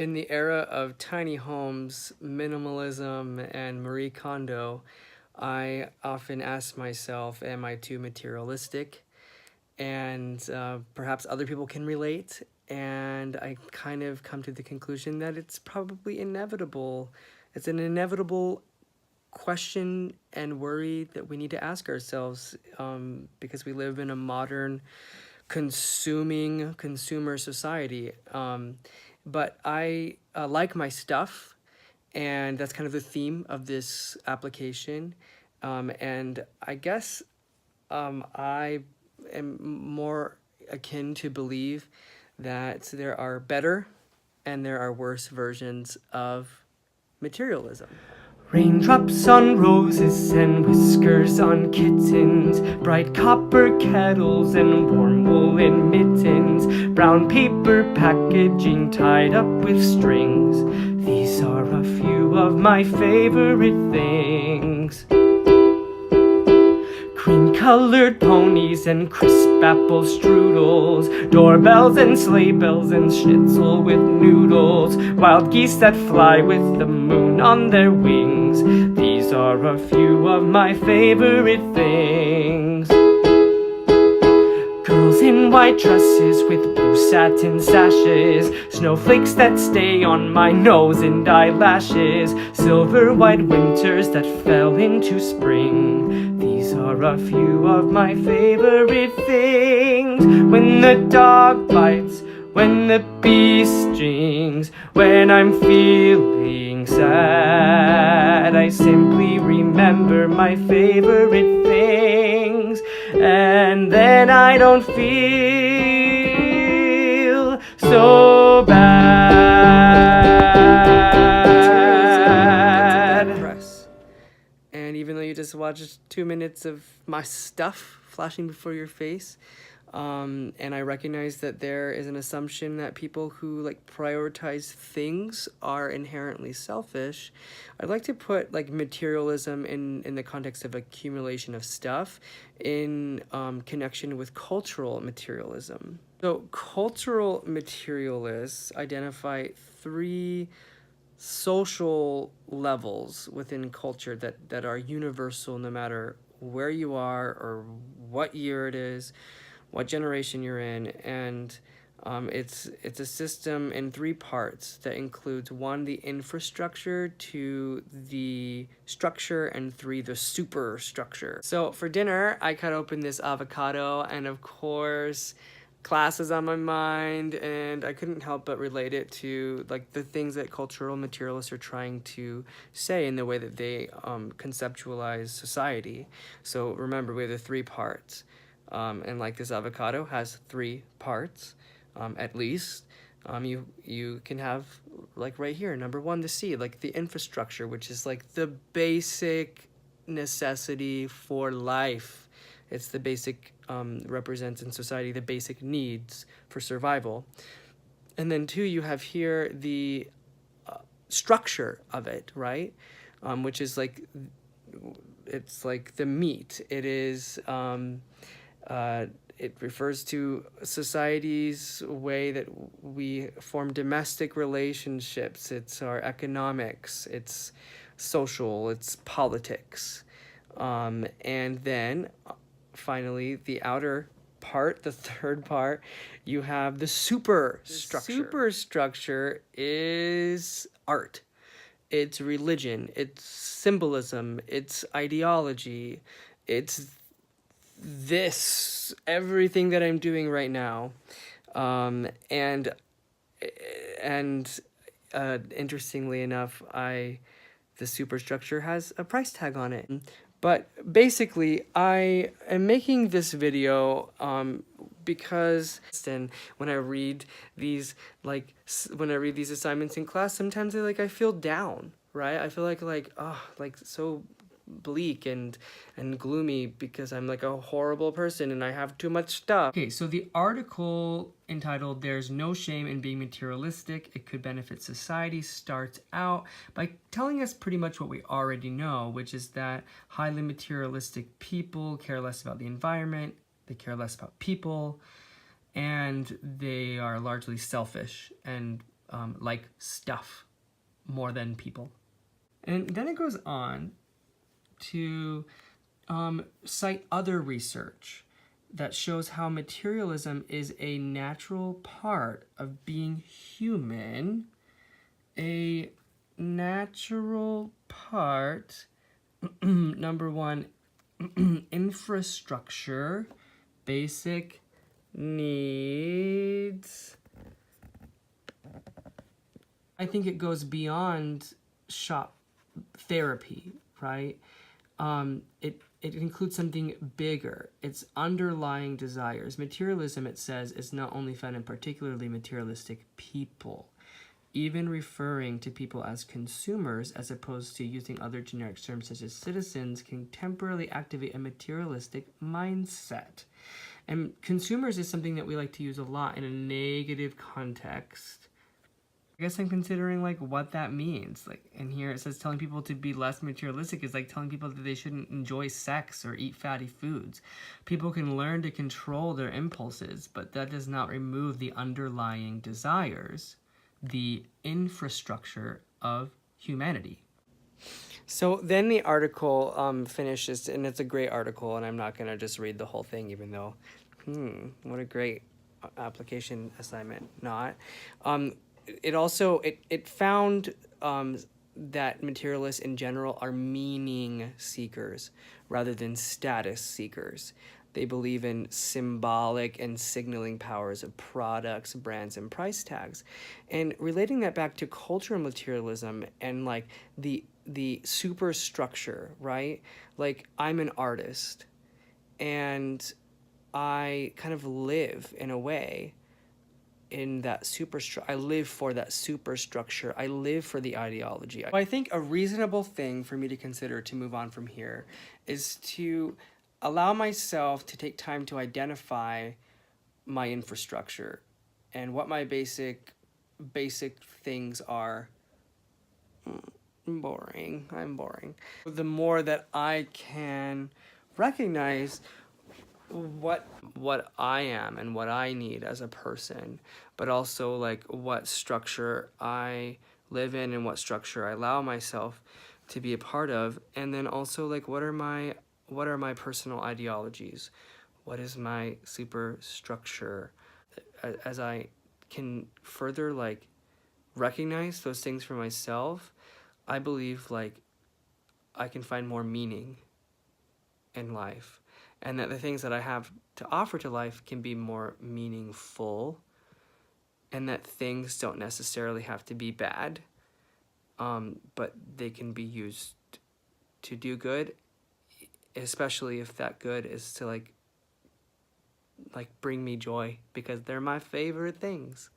In the era of tiny homes, minimalism, and Marie Kondo, I often ask myself, am I too materialistic? And perhaps other people can relate. And I kind of come to the conclusion that it's probably inevitable. It's an inevitable question and worry that we need to ask ourselves, because we live in a modern consumer society. But I like my stuff, and that's kind of the theme of this application. And I guess I am more akin to believe that there are better and there are worse versions of materialism. Raindrops on roses and whiskers on kittens, bright copper kettles and warm woolen mittens, brown paper packaging tied up with strings. These are a few of my favorite things. Cream-colored ponies and crisp apple strudels, doorbells and sleigh bells and schnitzel with noodles, wild geese that fly with the moon on their wings. These are a few of my favorite things. Girls in white dresses with blue satin sashes, snowflakes that stay on my nose and eyelashes, silver white winters that fell into spring. These are a few of my favorite things. When the dog bites, when the bee stings, when I'm feeling sad, I simply remember my favorite things, and then I don't feel so bad. Press. And even though you just watched 2 minutes of my stuff flashing before your face, and I recognize that there is an assumption that people who like prioritize things are inherently selfish, I'd like to put like materialism in the context of accumulation of stuff in connection with cultural materialism. So cultural materialists identify three social levels within culture that are universal no matter where you are or what year it is, what generation you're in, and it's a system in three parts that includes one, the infrastructure, two, the structure, and three, the superstructure. So for dinner, I cut open this avocado, and of course, class is on my mind, and I couldn't help but relate it to like the things that cultural materialists are trying to say in the way that they conceptualize society. So remember, we have the three parts. And like this avocado has three parts, at least. You can have like right here, number one, the seed, like the infrastructure, which is like the basic necessity for life. It's the basic, represents in society the basic needs for survival. And then two, you have here the structure of it, right? Which is like, it's like the meat. It is, it refers to society's way that we form domestic relationships. It's our economics, it's social, it's politics. And then finally, the outer part, the third part, you have the superstructure. The superstructure is art. It's religion, it's symbolism, it's ideology, it's everything that I'm doing right now. And interestingly enough, the superstructure has a price tag on it. But basically, I am making this video because when I read these assignments in class, sometimes I feel down, right? I feel like so bleak and gloomy because I'm like a horrible person and I have too much stuff. Okay, so the article entitled "There's No Shame in Being Materialistic, It Could Benefit Society" starts out by telling us pretty much what we already know, which is that highly materialistic people care less about the environment, they care less about people, and they are largely selfish and like stuff more than people. And then it goes on to cite other research that shows how materialism is a natural part of being human, a natural part, number one, infrastructure, basic needs. I think it goes beyond shop therapy, right? It includes something bigger. It's underlying desires. Materialism, it says, is not only found in particularly materialistic people, even referring to people as consumers as opposed to using other generic terms such as citizens can temporarily activate a materialistic mindset. And consumers is something that we like to use a lot in a negative context. I guess I'm considering like what that means. Like in here it says telling people to be less materialistic is like telling people that they shouldn't enjoy sex or eat fatty foods. People can learn to control their impulses, but that does not remove the underlying desires, the infrastructure of humanity. So then the article finishes, and it's a great article, and I'm not going to just read the whole thing, even though, what a great application assignment. Not. It also, it found that materialists in general are meaning seekers rather than status seekers. They believe in symbolic and signaling powers of products, brands, and price tags. And relating that back to cultural materialism and like the superstructure, right? Like I'm an artist and I kind of live in a way in that superstructure. I live for that superstructure. I live for the ideology. I think a reasonable thing for me to consider to move on from here is to allow myself to take time to identify my infrastructure and what my basic things are. Boring. I'm boring. The more that I can recognize what I am and what I need as a person, but also like what structure I live in and what structure I allow myself to be a part of, and then also like what are my personal ideologies, what is my superstructure, as I can further like recognize those things for myself, I believe like I can find more meaning in life, and that the things that I have to offer to life can be more meaningful, and that things don't necessarily have to be bad, but they can be used to do good, especially if that good is to like bring me joy, because they're my favorite things.